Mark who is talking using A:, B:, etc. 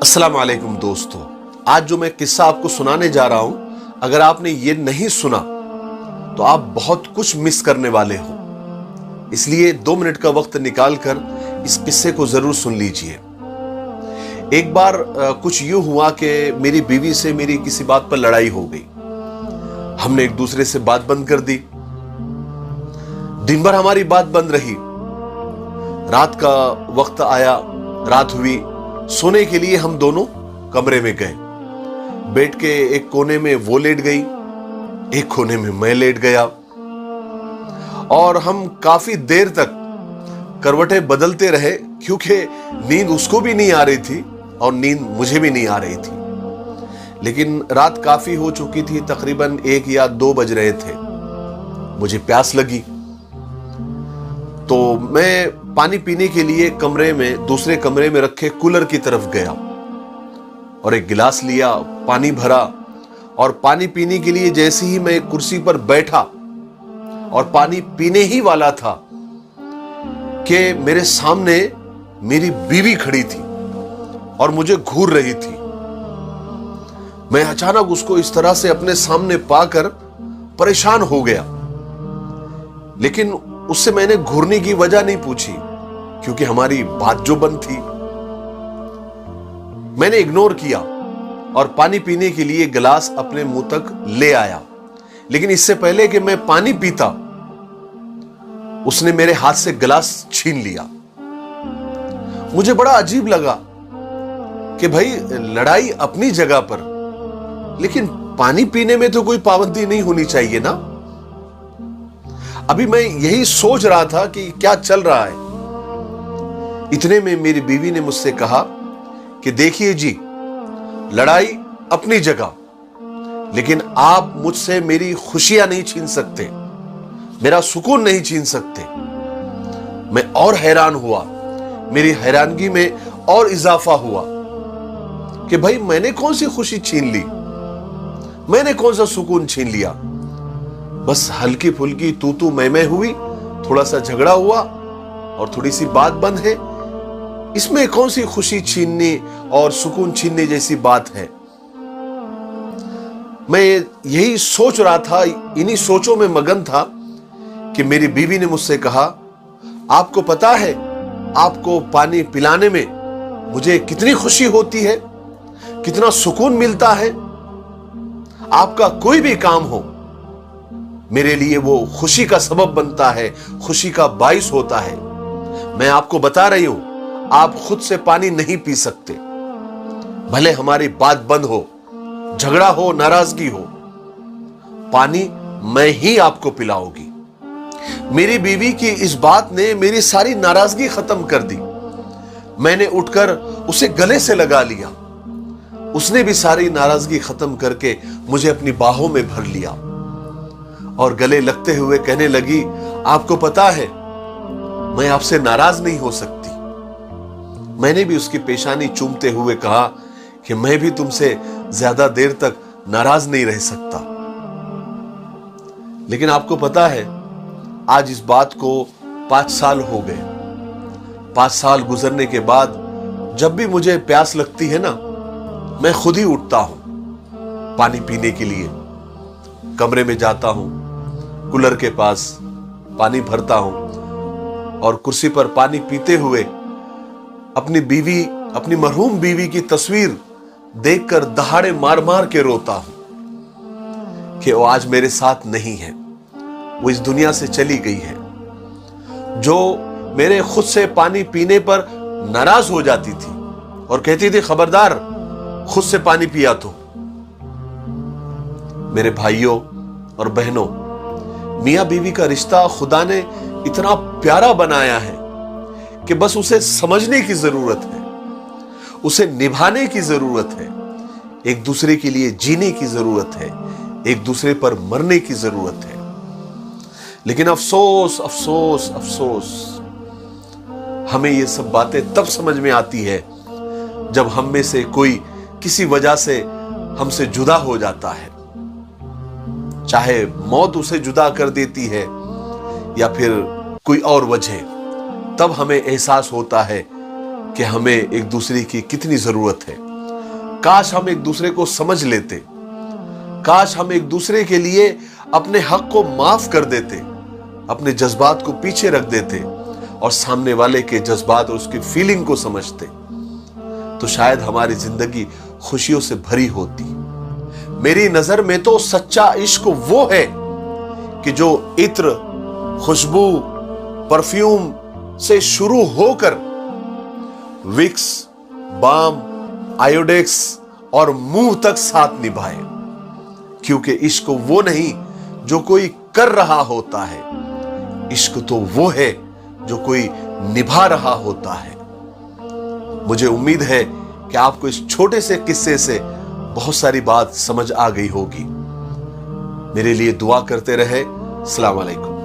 A: अस्सलाम वालेकुम दोस्तों, आज जो मैं किस्सा आपको सुनाने जा रहा हूं, अगर आपने ये नहीं सुना तो आप बहुत कुछ मिस करने वाले हो। इसलिए 2 मिनट का वक्त निकालकर इस किस्से को जरूर सुन लीजिए। एक बार कुछ यूं हुआ कि मेरी बीवी से मेरी किसी बात पर लड़ाई हो गई। हमने एक दूसरे से बात बंद कर दी। दिन भर हमारी बात बंद रही। रात का वक्त आया, रात हुई, सोने के लिए हम दोनों कमरे में गए। बेड के एक कोने में वो लेट गई, एक कोने में मैं लेट गया और हम काफी देर तक करवटें बदलते रहे, क्योंकि नींद उसको भी नहीं आ रही थी और नींद मुझे भी नहीं आ रही थी। लेकिन रात काफी हो चुकी थी, तकरीबन 1 या 2 बज रहे थे। मुझे प्यास लगी तो मैं पानी पीने के लिए दूसरे कमरे में रखे कूलर की तरफ गया और एक गिलास लिया, पानी भरा और पानी पीने के लिए जैसे ही मैं कुर्सी पर बैठा और पानी पीने ही वाला था कि मेरे सामने मेरी बीवी खड़ी थी और मुझे घूर रही थी। मैं अचानक उसको इस तरह से अपने सामने पाकर परेशान हो गया, लेकिन उससे मैंने घूरने की वजह नहीं पूछी, क्योंकि हमारी बात जो बंद थी। मैंने इग्नोर किया और पानी पीने के लिए गिलास अपने मुंह तक ले आया। लेकिन इससे पहले कि मैं पानी पीता, उसने मेरे हाथ से गिलास छीन लिया। मुझे बड़ा अजीब लगा कि भाई, लड़ाई अपनी जगह पर, लेकिन पानी पीने में तो कोई पाबंदी नहीं होनी चाहिए ना। अभी मैं यही सोच रहा था कि क्या चल रहा है। इतने में मेरी बीवी ने मुझसे कहा कि देखिए जी, लड़ाई अपनी जगह, लेकिन आप मुझसे मेरी खुशियां नहीं छीन सकते, मेरा सुकून नहीं छीन सकते। मैं और हैरान हुआ। मेरी हैरानगी में और इजाफा हुआ कि भाई, मैंने कौन सी खुशी छीन ली, मैंने कौन सा सुकून छीन लिया। बस हल्की फुल्की तू मैं हुई, थोड़ा सा झगड़ा हुआ और थोड़ी सी बात बंद है। इसमें कौन सी खुशी छीनने और सुकून छीनने जैसी बात है। मैं यही सोच रहा था, इन्हीं सोचों में मगन था कि मेरी बीवी ने मुझसे कहा, आपको पता है आपको पानी पिलाने में मुझे कितनी खुशी होती है, कितना सुकून मिलता है। आपका कोई भी काम हो, मेरे लिए वो खुशी का सबब बनता है, खुशी का बाइस होता है। मैं आपको बता रही हूं, आप खुद से पानी नहीं पी सकते, भले हमारी बात बंद हो, झगड़ा हो, नाराजगी हो, पानी मैं ही आपको पिलाऊंगी। मेरी बीवी की इस बात ने मेरी सारी नाराजगी खत्म कर दी। मैंने उठकर उसे गले से लगा लिया। उसने भी सारी नाराजगी खत्म करके मुझे अपनी बाहों में भर लिया और गले लगते हुए कहने लगी, आपको पता है मैं आपसे नाराज नहीं हो सकती। मैंने भी उसकी पेशानी चूमते हुए कहा कि मैं भी तुमसे ज्यादा देर तक नाराज नहीं रह सकता। लेकिन आपको पता है, आज इस बात को 5 साल हो गए। 5 साल गुजरने के बाद जब भी मुझे प्यास लगती है ना, मैं खुद ही उठता हूं पानी पीने के लिए। कमरे में जाता हूं, कूलर के पास पानी भरता हूं और कुर्सी पर पानी पीते हुए अपनी मरहूम बीवी की तस्वीर देखकर दहाड़े मार मार के रोता हूं कि वो आज मेरे साथ नहीं है, वो इस दुनिया से चली गई है। जो मेरे खुद से पानी पीने पर नाराज हो जाती थी और कहती थी, खबरदार खुद से पानी पिया तो। मेरे भाइयों और बहनों, मियां बीवी का रिश्ता खुदा ने इतना प्यारा बनाया है कि बस उसे समझने की जरूरत है, उसे निभाने की जरूरत है, एक दूसरे के लिए जीने की जरूरत है, एक दूसरे पर मरने की जरूरत है। लेकिन अफसोस अफसोस अफसोस, हमें ये सब बातें तब समझ में आती है जब हम में से कोई किसी वजह से हमसे जुदा हो जाता है। चाहे मौत उसे जुदा कर देती है या फिर कोई और वजह, तब हमें एहसास होता है कि हमें एक दूसरे की कितनी जरूरत है। काश हम एक दूसरे को समझ लेते, काश हम एक दूसरे के लिए अपने हक को माफ कर देते, अपने जज्बात को पीछे रख देते और सामने वाले के जज्बात और उसकी फीलिंग को समझते, तो शायद हमारी जिंदगी खुशियों से भरी होती। मेरी नजर में तो सच्चा इश्क वो है कि जो इत्र, खुशबू, परफ्यूम से शुरू होकर विक्स, बाम, आयोडेक्स और मुंह तक साथ निभाए। क्योंकि इश्क वो नहीं जो कोई कर रहा होता है, इश्क तो वो है जो कोई निभा रहा होता है। मुझे उम्मीद है कि आपको इस छोटे से किस्से से बहुत सारी बात समझ आ गई होगी। मेरे लिए दुआ करते रहे। अस्सलाम वालेकुम।